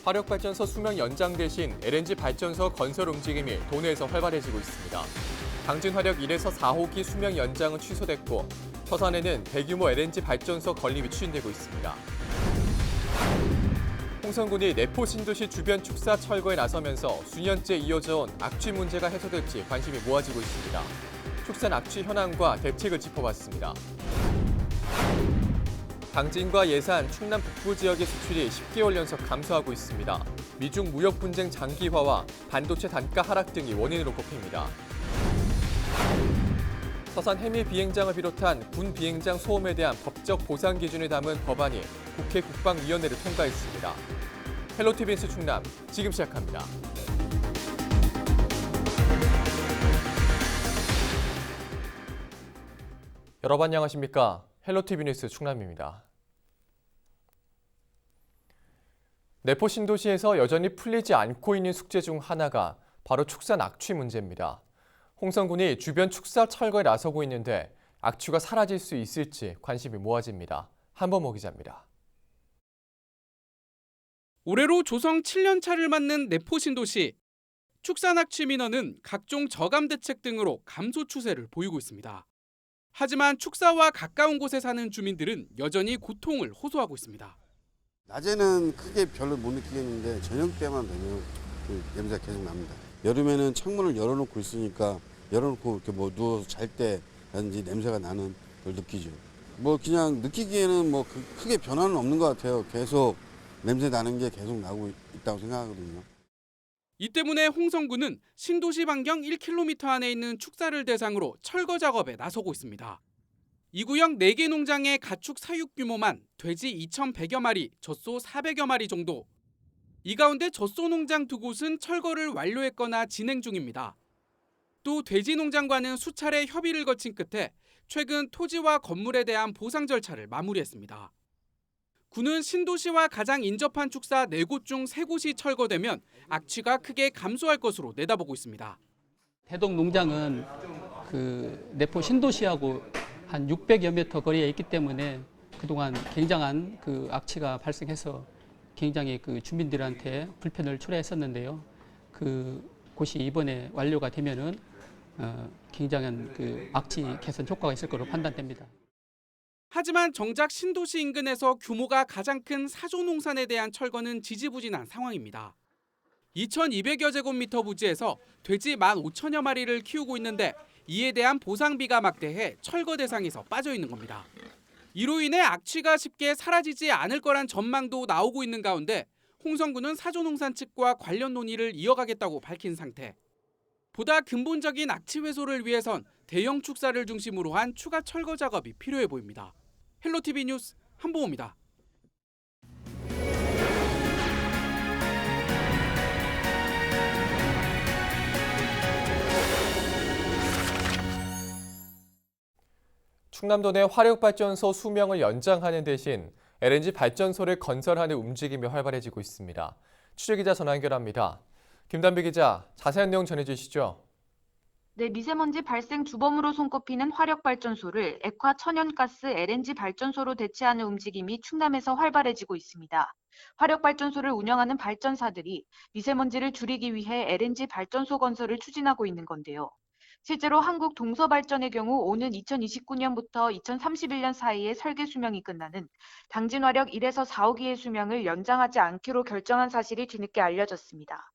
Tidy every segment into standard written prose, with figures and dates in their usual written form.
화력발전소 수명 연장 대신 LNG 발전소 건설 움직임이 도내에서 활발해지고 있습니다. 당진화력 1에서 4호기 수명 연장은 취소됐고 서산에는 대규모 LNG 발전소 건립이 추진되고 있습니다. 홍성군이 내포 신도시 주변 축사 철거에 나서면서 수년째 이어져온 악취 문제가 해소될지 관심이 모아지고 있습니다. 축산 악취 현황과 대책을 짚어봤습니다. 당진과 예산, 충남 북부 지역의 수출이 10개월 연속 감소하고 있습니다. 미중 무역 분쟁 장기화와 반도체 단가 하락 등이 원인으로 꼽힙니다. 서산 해미 비행장을 비롯한 군 비행장 소음에 대한 법적 보상 기준을 담은 법안이 국회 국방위원회를 통과했습니다. 헬로티비 뉴스 충남 지금 시작합니다. 여러분 안녕하십니까? 헬로티비 뉴스 충남입니다. 내포 신도시에서 여전히 풀리지 않고 있는 숙제 중 하나가 바로 축산 악취 문제입니다. 홍성군이 주변 축사 철거에 나서고 있는데 악취가 사라질 수 있을지 관심이 모아집니다. 한범호 기자입니다. 올해로 조성 7년 차를 맞는 내포 신도시. 축산 악취 민원은 각종 저감 대책 등으로 감소 추세를 보이고 있습니다. 하지만 축사와 가까운 곳에 사는 주민들은 여전히 고통을 호소하고 있습니다. 낮에는 크게 별로 못 느끼겠는데 저녁 때만 되면 그 냄새가 계속 납니다. 여름에는 창문을 열어놓고 있으니까 열어놓고 이렇게 뭐 누워서 잘 때라든지 냄새가 나는 걸 느끼죠. 뭐 그냥 느끼기에는 뭐 크게 변화는 없는 것 같아요. 계속 냄새 나는 게 계속 나고 있다고 생각하거든요. 이 때문에 홍성군은 신도시 반경 1km 안에 있는 축사를 대상으로 철거 작업에 나서고 있습니다. 이 구역 4개 농장의 가축 사육 규모만 돼지 2,100여 마리, 젖소 400여 마리 정도. 이 가운데 젖소 농장 2곳은 철거를 완료했거나 진행 중입니다. 또 돼지 농장과는 수차례 협의를 거친 끝에 최근 토지와 건물에 대한 보상 절차를 마무리했습니다. 군은 신도시와 가장 인접한 축사 4곳 중 3곳이 철거되면 악취가 크게 감소할 것으로 내다보고 있습니다. 대동 농장은 그 내포 신도시하고 한 600여 미터 거리에 있기 때문에 그동안 굉장한 그 악취가 발생해서 굉장히 그 주민들한테 불편을 초래했었는데요. 그 곳이 이번에 완료가 되면은 굉장한 그 악취 개선 효과가 있을 것으로 판단됩니다. 하지만 정작 신도시 인근에서 규모가 가장 큰 사조농산에 대한 철거는 지지부진한 상황입니다. 2,200여 제곱미터 부지에서 돼지 15,000여 마리를 키우고 있는데 이에 대한 보상비가 막대해 철거 대상에서 빠져 있는 겁니다. 이로 인해 악취가 쉽게 사라지지 않을 거란 전망도 나오고 있는 가운데 홍성군은 사조농산 측과 관련 논의를 이어가겠다고 밝힌 상태. 보다 근본적인 악취 해소를 위해선 대형 축사를 중심으로 한 추가 철거 작업이 필요해 보입니다. 헬로티비 뉴스 한보호입니다. 충남도 내 화력발전소 수명을 연장하는 대신 LNG 발전소를 건설하는 움직임이 활발해지고 있습니다. 취재기자 전화 연결합니다. 김단비 기자, 자세한 내용 전해주시죠. 네, 미세먼지 발생 주범으로 손꼽히는 화력발전소를 액화 천연가스 LNG 발전소로 대체하는 움직임이 충남에서 활발해지고 있습니다. 화력발전소를 운영하는 발전사들이 미세먼지를 줄이기 위해 LNG 발전소 건설을 추진하고 있는 건데요. 실제로 한국 동서발전의 경우 오는 2029년부터 2031년 사이에 설계 수명이 끝나는 당진화력 1에서 4호기의 수명을 연장하지 않기로 결정한 사실이 뒤늦게 알려졌습니다.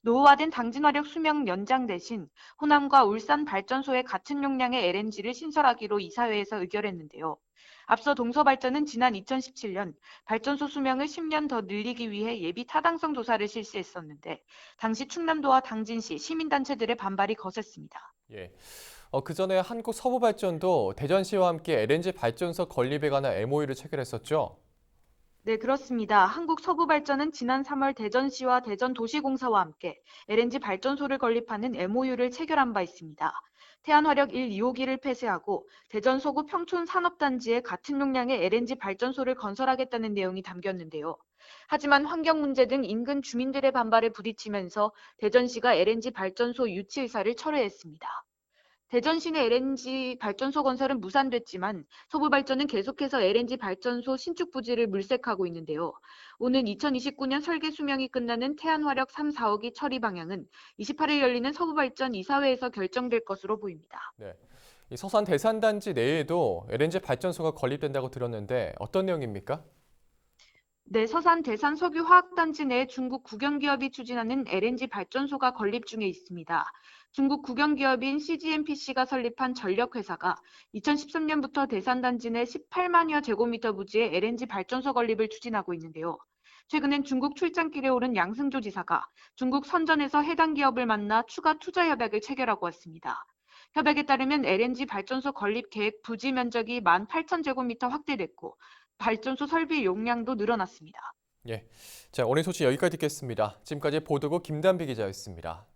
노후화된 당진화력 수명 연장 대신 호남과 울산 발전소에 같은 용량의 LNG를 신설하기로 이사회에서 의결했는데요. 앞서 동서발전은 지난 2017년 발전소 수명을 10년 더 늘리기 위해 예비 타당성 조사를 실시했었는데 당시 충남도와 당진시, 시민단체들의 반발이 거셌습니다. 그 전에 한국서부발전도 대전시와 함께 LNG 발전소 건립에 관한 MOU를 체결했었죠? 네, 그렇습니다. 한국서부발전은 지난 3월 대전시와 대전도시공사와 함께 LNG 발전소를 건립하는 MOU를 체결한 바 있습니다. 태안화력 1, 2호기를 폐쇄하고 대전 서구 평촌 산업단지에 같은 용량의 LNG 발전소를 건설하겠다는 내용이 담겼는데요. 하지만 환경 문제 등 인근 주민들의 반발에 부딪히면서 대전시가 LNG 발전소 유치 의사를 철회했습니다. 대전 시내 LNG 발전소 건설은 무산됐지만 서부발전은 계속해서 LNG 발전소 신축 부지를 물색하고 있는데요. 오는 2029년 설계 수명이 끝나는 태안화력 3, 4호기 처리 방향은 28일 열리는 서부발전 이사회에서 결정될 것으로 보입니다. 네. 이 서산 대산단지 내에도 LNG 발전소가 건립된다고 들었는데 어떤 내용입니까? 네, 서산 대산 석유화학단지 내 중국 국영기업이 추진하는 LNG 발전소가 건립 중에 있습니다. 중국 국영기업인 CGNPC가 설립한 전력회사가 2013년부터 대산단지 내 18만여 제곱미터 부지의 LNG 발전소 건립을 추진하고 있는데요. 최근엔 중국 출장길에 오른 양승조 지사가 중국 선전에서 해당 기업을 만나 추가 투자 협약을 체결하고 왔습니다. 협약에 따르면 LNG 발전소 건립 계획 부지 면적이 18,000제곱미터 확대됐고 발전소 설비 용량도 늘어났습니다. 예. 자, 오늘 소식 여기까지 듣겠습니다. 지금까지 보도국 김단비 기자였습니다.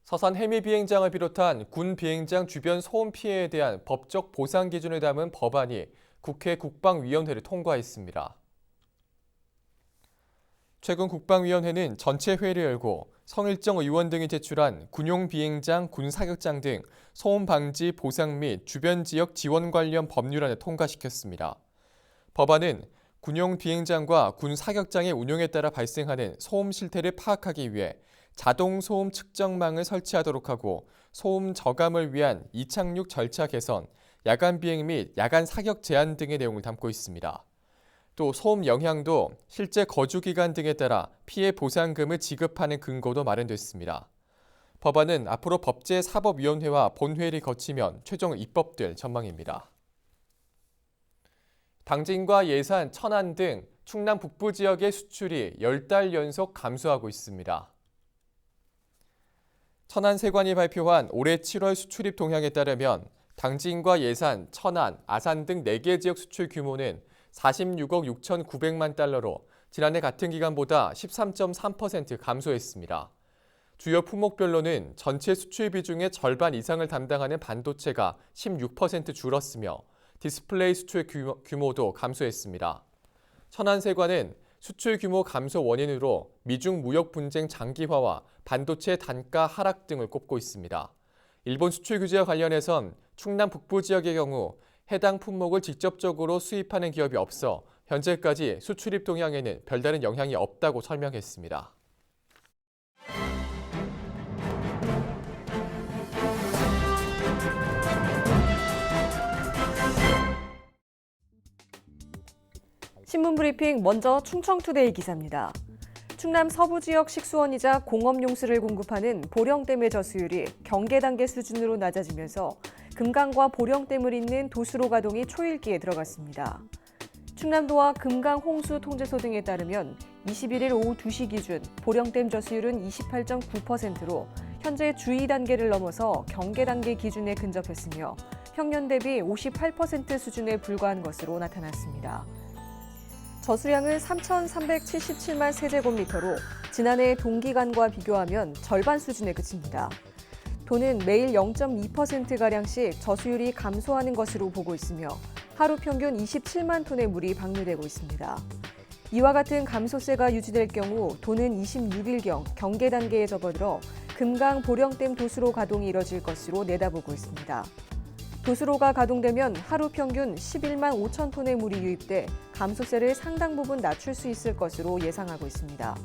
서산 해미 비행장을 비롯한 군 비행장 주변 소음 피해에 대한 법적 보상 기준을 담은 법안이 국회 국방위원회를 통과했습니다. 최근 국방위원회는 전체 회의를 열고 성일정 의원 등이 제출한 군용 비행장, 군 사격장 등 소음 방지 보상 및 주변 지역 지원 관련 법률안을 통과시켰습니다. 법안은 군용 비행장과 군 사격장의 운용에 따라 발생하는 소음 실태를 파악하기 위해 자동 소음 측정망을 설치하도록 하고 소음 저감을 위한 이착륙 절차 개선, 야간 비행 및 야간 사격 제한 등의 내용을 담고 있습니다. 또 소음 영향도 실제 거주 기간 등에 따라 피해 보상금을 지급하는 근거도 마련됐습니다. 법안은 앞으로 법제사법위원회와 본회의를 거치면 최종 입법될 전망입니다. 당진과 예산, 천안 등 충남 북부 지역의 수출이 10달 연속 감소하고 있습니다. 천안세관이 발표한 올해 7월 수출입 동향에 따르면 당진과 예산, 천안, 아산 등 4개 지역 수출 규모는 46억 6,900만 달러로 지난해 같은 기간보다 13.3% 감소했습니다. 주요 품목별로는 전체 수출 비중의 절반 이상을 담당하는 반도체가 16% 줄었으며 디스플레이 수출 규모도 감소했습니다. 천안세관은 수출 규모 감소 원인으로 미중 무역 분쟁 장기화와 반도체 단가 하락 등을 꼽고 있습니다. 일본 수출 규제와 관련해선 충남 북부 지역의 경우 해당 품목을 직접적으로 수입하는 기업이 없어 현재까지 수출입 동향에는 별다른 영향이 없다고 설명했습니다. 신문 브리핑 먼저 충청투데이 기사입니다. 충남 서부 지역 식수원이자 공업용수를 공급하는 보령댐의 저수율이 경계 단계 수준으로 낮아지면서 금강과 보령댐을 잇는 도수로 가동이 초일기에 들어갔습니다. 충남도와 금강 홍수 통제소 등에 따르면 21일 오후 2시 기준 보령댐 저수율은 28.9%로 현재 주의 단계를 넘어서 경계 단계 기준에 근접했으며 평년 대비 58% 수준에 불과한 것으로 나타났습니다. 저수량은 3,377만 세제곱미터로 지난해 동기간과 비교하면 절반 수준에 그칩니다. 도는 매일 0.2%가량씩 저수율이 감소하는 것으로 보고 있으며 하루 평균 27만 톤의 물이 방류되고 있습니다. 이와 같은 감소세가 유지될 경우 도는 26일경 경계 단계에 접어들어 금강 보령댐 도수로 가동이 이뤄질 것으로 내다보고 있습니다. 도수로가 가동되면 하루 평균 11만 5천 톤의 물이 유입돼 감소세를 상당 부분 낮출 수 있을 것으로 예상하고 있습니다.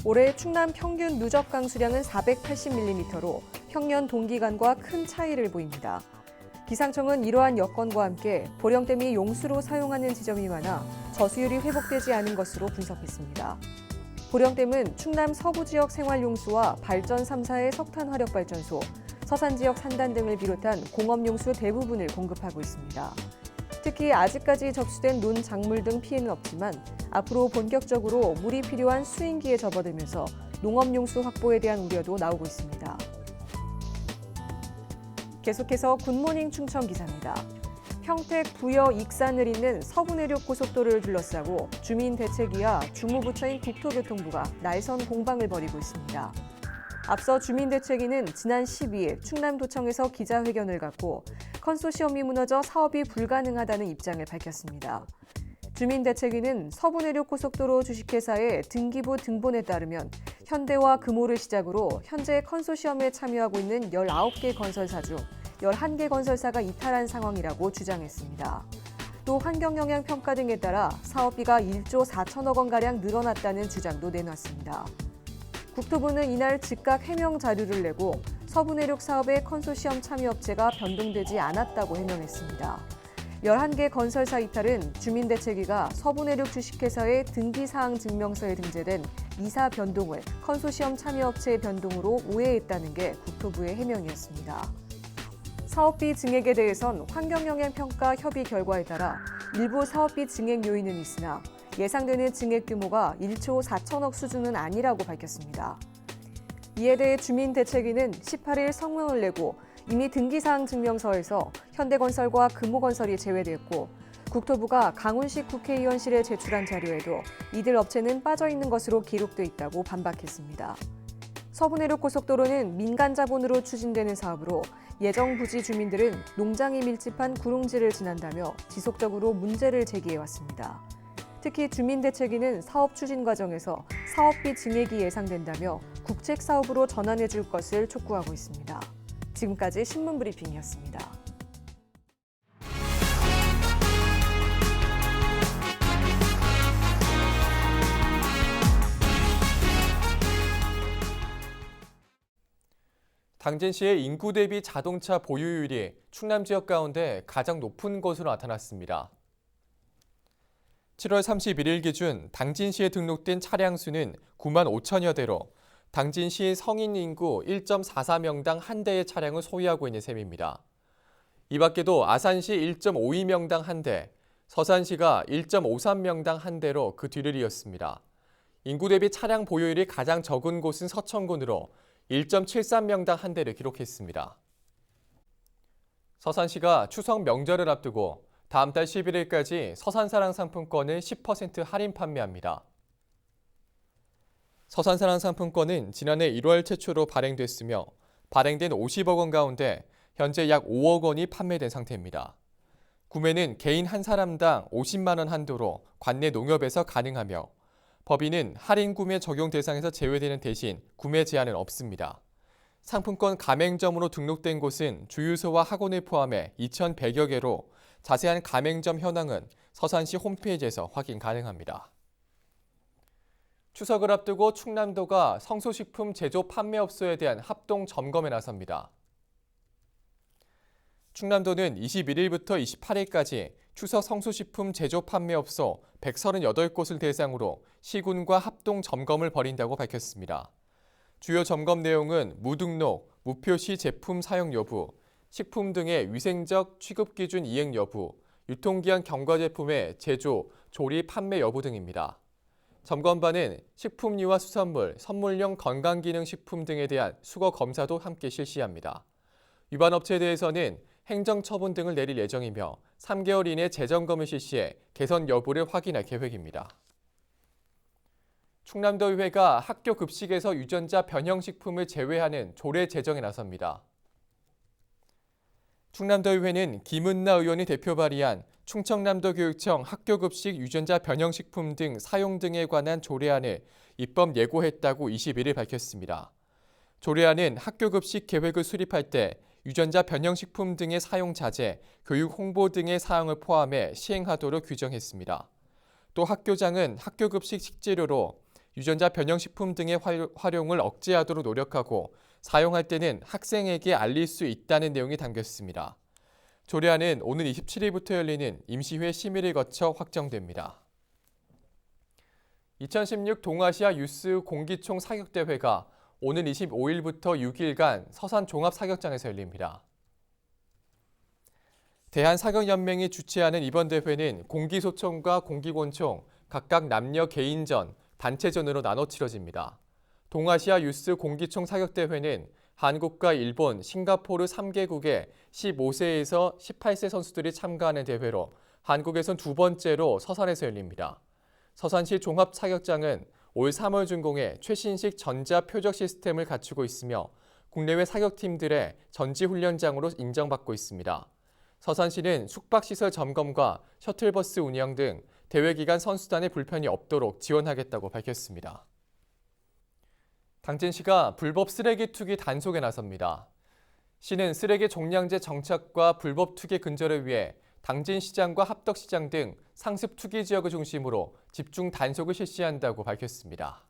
올해 충남 평균 누적 강수량은 480mm로 평년 동기간과 큰 차이를 보입니다. 기상청은 이러한 여건과 함께 보령댐이 용수로 사용하는 지점이 많아 저수율이 회복되지 않은 것으로 분석했습니다. 보령댐은 충남 서부 지역 생활용수와 발전 3사의 석탄 화력 발전소, 서산 지역 산단 등을 비롯한 공업용수 대부분을 공급하고 있습니다. 특히 아직까지 접수된 논 작물 등 피해는 없지만 앞으로 본격적으로 물이 필요한 수인기에 접어들면서 농업용수 확보에 대한 우려도 나오고 있습니다. 계속해서 굿모닝 충청 기사입니다. 평택, 부여, 익산을 잇는 서부내륙 고속도로를 둘러싸고 주민대책위와 주무부처인 국토교통부가 날선 공방을 벌이고 있습니다. 앞서 주민대책위는 지난 12일 충남도청에서 기자회견을 갖고 컨소시엄이 무너져 사업이 불가능하다는 입장을 밝혔습니다. 주민대책위는 서부내륙고속도로 주식회사의 등기부 등본에 따르면 현대와 금호를 시작으로 현재 컨소시엄에 참여하고 있는 19개 건설사 중 11개 건설사가 이탈한 상황이라고 주장했습니다. 또 환경영향평가 등에 따라 사업비가 1조 4천억 원가량 늘어났다는 주장도 내놨습니다. 국토부는 이날 즉각 해명 자료를 내고 서부내륙 사업의 컨소시엄 참여업체가 변동되지 않았다고 해명했습니다. 11개 건설사 이탈은 주민대책위가 서부내륙 주식회사의 등기사항 증명서에 등재된 이사 변동을 컨소시엄 참여업체의 변동으로 오해했다는 게 국토부의 해명이었습니다. 사업비 증액에 대해선 환경영향평가 협의 결과에 따라 일부 사업비 증액 요인은 있으나 예상되는 증액 규모가 1조 4천억 수준은 아니라고 밝혔습니다. 이에 대해 주민대책위는 18일 성명을 내고 이미 등기사항 증명서에서 현대건설과 금호건설이 제외됐고 국토부가 강훈식 국회의원실에 제출한 자료에도 이들 업체는 빠져 있는 것으로 기록돼 있다고 반박했습니다. 서부내륙 고속도로는 민간 자본으로 추진되는 사업으로 예정 부지 주민들은 농장이 밀집한 구릉지를 지난다며 지속적으로 문제를 제기해왔습니다. 특히 주민대책위는 사업 추진 과정에서 사업비 증액이 예상된다며 국책 사업으로 전환해 줄 것을 촉구하고 있습니다. 지금까지 신문브리핑이었습니다. 당진시의 인구 대비 자동차 보유율이 충남 지역 가운데 가장 높은 것으로 나타났습니다. 7월 31일 기준 당진시에 등록된 차량 수는 9만 5천여 대로 당진시 성인 인구 1.44명당 한 대의 차량을 소유하고 있는 셈입니다. 이 밖에도 아산시 1.52명당 한 대, 서산시가 1.53명당 한 대로 그 뒤를 이었습니다. 인구 대비 차량 보유율이 가장 적은 곳은 서천군으로 1.73명당 한 대를 기록했습니다. 서산시가 추석 명절을 앞두고 다음 달 11일까지 서산사랑 상품권을 10% 할인 판매합니다. 서산사랑 상품권은 지난해 1월 최초로 발행됐으며 발행된 50억 원 가운데 현재 약 5억 원이 판매된 상태입니다. 구매는 개인 한 사람당 50만 원 한도로 관내 농협에서 가능하며 법인은 할인 구매 적용 대상에서 제외되는 대신 구매 제한은 없습니다. 상품권 가맹점으로 등록된 곳은 주유소와 학원을 포함해 2,100여 개로 자세한 가맹점 현황은 서산시 홈페이지에서 확인 가능합니다. 추석을 앞두고 충남도가 성수식품 제조 판매업소에 대한 합동 점검에 나섭니다. 충남도는 21일부터 28일까지 추석 성수식품 제조 판매업소 138곳을 대상으로 시군과 합동 점검을 벌인다고 밝혔습니다. 주요 점검 내용은 무등록, 무표시 제품 사용 여부, 식품 등의 위생적 취급 기준 이행 여부, 유통기한 경과 제품의 제조, 조리, 판매 여부 등입니다. 점검반은 식품류와 수산물, 선물용 건강기능식품 등에 대한 수거 검사도 함께 실시합니다. 위반 업체에 대해서는 행정처분 등을 내릴 예정이며 3개월 이내 재점검을 실시해 개선 여부를 확인할 계획입니다. 충남도의회가 학교 급식에서 유전자 변형식품을 제외하는 조례 제정에 나섭니다. 충남도의회는 김은나 의원이 대표 발의한 충청남도교육청 학교급식 유전자 변형식품 등 사용 등에 관한 조례안을 입법 예고했다고 21일 밝혔습니다. 조례안은 학교급식 계획을 수립할 때 유전자 변형식품 등의 사용 자제, 교육 홍보 등의 사항을 포함해 시행하도록 규정했습니다. 또 학교장은 학교급식 식재료로 유전자 변형식품 등의 활용을 억제하도록 노력하고 사용할 때는 학생에게 알릴 수 있다는 내용이 담겼습니다. 조례안은 오늘 27일부터 열리는 임시회 심의를 거쳐 확정됩니다. 2016 동아시아 유스 공기총 사격대회가 오는 25일부터 6일간 서산 종합사격장에서 열립니다. 대한사격연맹이 주최하는 이번 대회는 공기소총과 공기권총 각각 남녀 개인전, 단체전으로 나눠 치러집니다. 동아시아 유스 공기총 사격대회는 한국과 일본, 싱가포르 3개국의 15세에서 18세 선수들이 참가하는 대회로 한국에선 두 번째로 서산에서 열립니다. 서산시 종합사격장은 올 3월 준공해 최신식 전자 표적 시스템을 갖추고 있으며 국내외 사격팀들의 전지훈련장으로 인정받고 있습니다. 서산시는 숙박시설 점검과 셔틀버스 운영 등 대회기간 선수단의 불편이 없도록 지원하겠다고 밝혔습니다. 당진시가 불법 쓰레기 투기 단속에 나섭니다. 시는 쓰레기 종량제 정착과 불법 투기 근절을 위해 당진시장과 합덕시장 등 상습 투기 지역을 중심으로 집중 단속을 실시한다고 밝혔습니다.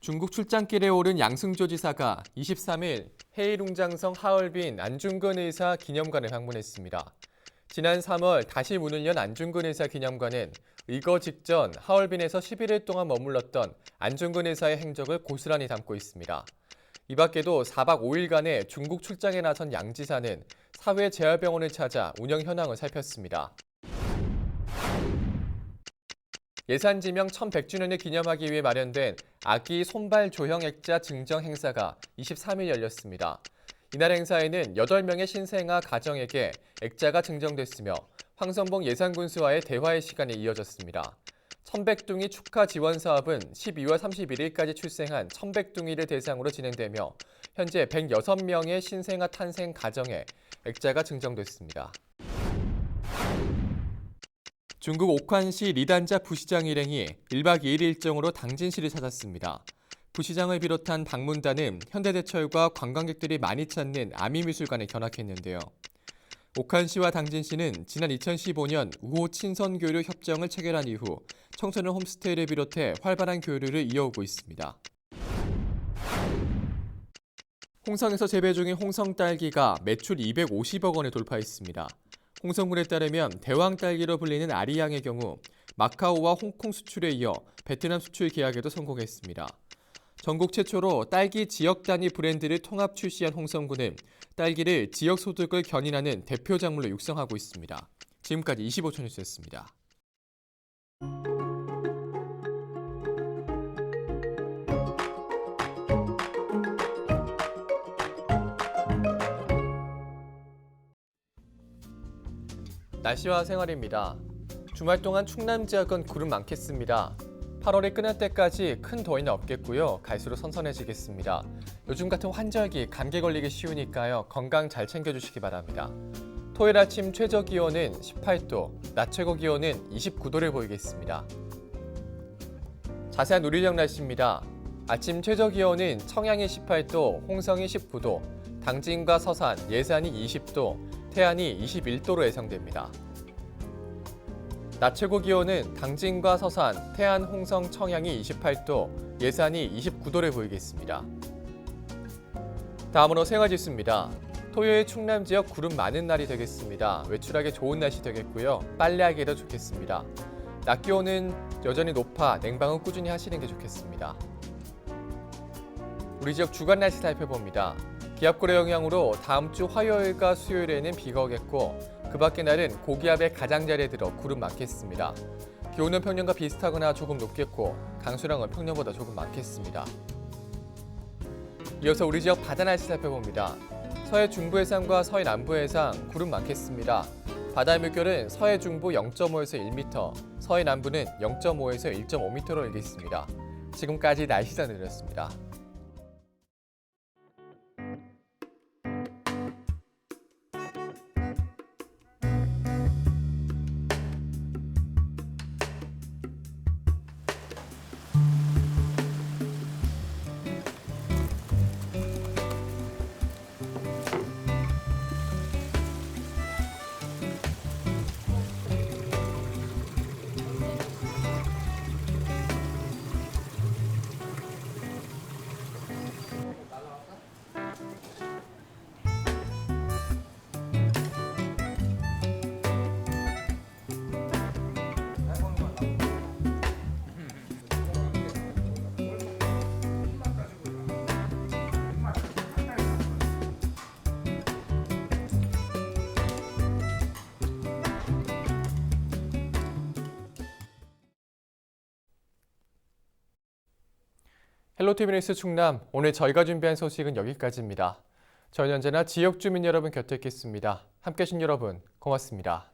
중국 출장길에 오른 양승조 지사가 23일 헤이룽장성 하얼빈 안중근 의사 기념관을 방문했습니다. 지난 3월 다시 문을 연 안중근 의사 기념관은 의거 직전 하얼빈에서 11일 동안 머물렀던 안중근 의사의 행적을 고스란히 담고 있습니다. 이 밖에도 4박 5일간의 중국 출장에 나선 양 지사는 사회재활병원을 찾아 운영 현황을 살폈습니다. 예산지명 1100주년을 기념하기 위해 마련된 아기 손발 조형 액자 증정 행사가 23일 열렸습니다. 이날 행사에는 8명의 신생아 가정에게 액자가 증정됐으며 황선봉 예산군수와의 대화의 시간이 이어졌습니다. 천백둥이 축하 지원 사업은 12월 31일까지 출생한 천백둥이를 대상으로 진행되며 현재 106명의 신생아 탄생 가정에 액자가 증정됐습니다. 중국 옥환시 리단자 부시장 일행이 1박 2일 일정으로 당진시를 찾았습니다. 부시장을 비롯한 방문단은 현대제철과 관광객들이 많이 찾는 아미미술관에 견학했는데요. 옥환시와 당진시는 지난 2015년 우호 친선교류 협정을 체결한 이후 청소년 홈스테이를 비롯해 활발한 교류를 이어오고 있습니다. 홍성에서 재배 중인 홍성 딸기가 매출 250억 원을 돌파했습니다. 홍성군에 따르면 대왕 딸기로 불리는 아리양의 경우 마카오와 홍콩 수출에 이어 베트남 수출 계약에도 성공했습니다. 전국 최초로 딸기 지역 단위 브랜드를 통합 출시한 홍성군은 딸기를 지역 소득을 견인하는 대표 작물로 육성하고 있습니다. 지금까지 25초 뉴스였습니다. 날씨와 생활입니다. 주말 동안 충남 지역은 구름 많겠습니다. 8월이 끝날 때까지 큰 더위는 없겠고요. 갈수록 선선해지겠습니다. 요즘 같은 환절기 감기 걸리기 쉬우니까요. 건강 잘 챙겨주시기 바랍니다. 토요일 아침 최저 기온은 18도, 낮 최고 기온은 29도를 보이겠습니다. 자세한 우리적 날씨입니다. 아침 최저 기온은 청양이 18도, 홍성이 19도, 당진과 서산, 예산이 20도, 태안이 21도로 예상됩니다. 낮 최고 기온은 당진과 서산, 태안, 홍성, 청양이 28도, 예산이 29도를 보이겠습니다. 다음으로 생활지수입니다. 토요일 충남 지역 구름 많은 날이 되겠습니다. 외출하기 좋은 날씨 되겠고요. 빨래하기에도 좋겠습니다. 낮 기온은 여전히 높아 냉방은 꾸준히 하시는 게 좋겠습니다. 우리 지역 주간 날씨 살펴봅니다. 기압골의 영향으로 다음 주 화요일과 수요일에는 비가 오겠고 그 밖의 날은 고기압의 가장자리에 들어 구름 많겠습니다. 기온은 평년과 비슷하거나 조금 높겠고 강수량은 평년보다 조금 많겠습니다. 이어서 우리 지역 바다 날씨 살펴봅니다. 서해 중부 해상과 서해 남부 해상 구름 많겠습니다. 바다의 물결은 서해 중부 0.5에서 1m, 서해 남부는 0.5에서 1.5m로 일겠습니다. 지금까지 날씨 전해드렸습니다. 헬로티비 뉴스 충남, 오늘 저희가 준비한 소식은 여기까지입니다. 저는 언제나 지역 주민 여러분 곁에 있겠습니다. 함께해 주신 여러분 고맙습니다.